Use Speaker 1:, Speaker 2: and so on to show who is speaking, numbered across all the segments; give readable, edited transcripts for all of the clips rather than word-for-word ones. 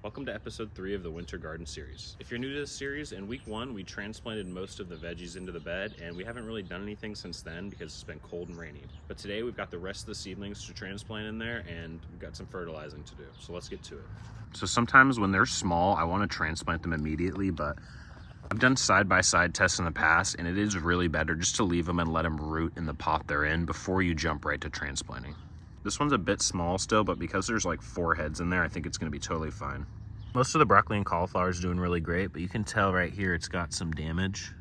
Speaker 1: Welcome to episode 3 of the Winter Garden series. If you're new to this series, in week 1 we transplanted most of the veggies into the bed, and we haven't really done anything since then because it's been cold and rainy. But today we've got the rest of the seedlings to transplant in there, and we've got some fertilizing to do. So let's get to it. So sometimes when they're small, I want to transplant them immediately, but I've done side-by-side tests in the past, and it is really better just to leave them and let them root in the pot they're in before you jump right to transplanting. This one's a bit small still, but because there's like 4 heads in there, I think it's going to be totally fine. Most of the broccoli and cauliflower is doing really great, but you can tell right here it's got some damage.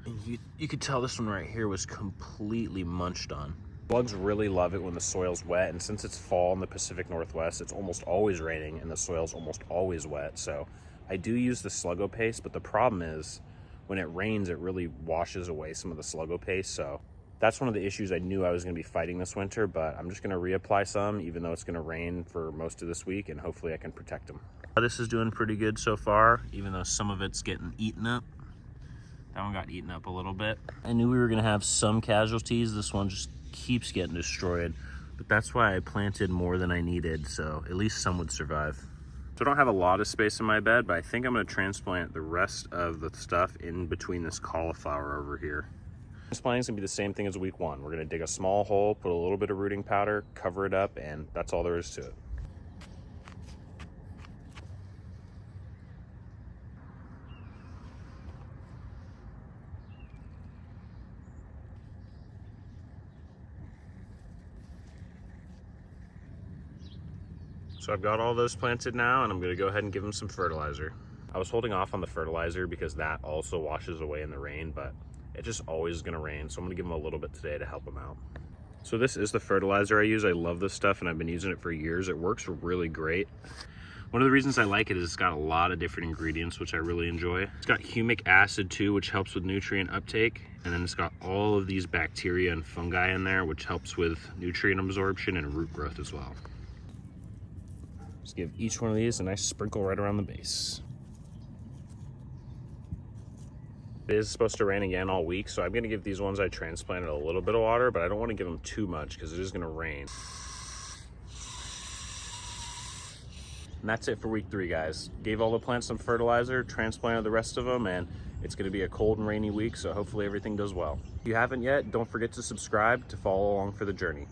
Speaker 1: And you could tell this one right here was completely munched on. Bugs really love it when the soil's wet, and since it's fall in the Pacific Northwest, it's almost always raining and the soil's almost always wet. So I do use the sluggo paste, but the problem is when it rains, it really washes away some of the sluggo paste. So that's one of the issues I knew I was going to be fighting this winter, but I'm just going to reapply some, even though it's going to rain for most of this week, and hopefully I can protect them. This is doing pretty good so far, even though some of it's getting eaten up. That one got eaten up a little bit. I knew we were going to have some casualties. This one just keeps getting destroyed, but that's why I planted more than I needed, so at least some would survive. So I don't have a lot of space in my bed, but I think I'm going to transplant the rest of the stuff in between this cauliflower over here. Transplanting is going to be the same thing as week 1. We're going to dig a small hole, put a little bit of rooting powder, cover it up, and that's all there is to it. So I've got all those planted now, and I'm going to go ahead and give them some fertilizer. I was holding off on the fertilizer because that also washes away in the rain, but it just always is going to rain, so I'm going to give them a little bit today to help them out. So this is the fertilizer I use. I love this stuff, and I've been using it for years. It works really great. One of the reasons I like it is it's got a lot of different ingredients, which I really enjoy. It's got humic acid too, which helps with nutrient uptake, and then it's got all of these bacteria and fungi in there, which helps with nutrient absorption and root growth as well. Just give each one of these a nice sprinkle right around the base. It is supposed to rain again all week, so I'm going to give these ones I transplanted a little bit of water, but I don't want to give them too much because it is going to rain. And that's it for week 3, guys. Gave all the plants some fertilizer, transplanted the rest of them, and it's going to be a cold and rainy week, so hopefully everything does well. If you haven't yet, don't forget to subscribe to follow along for the journey.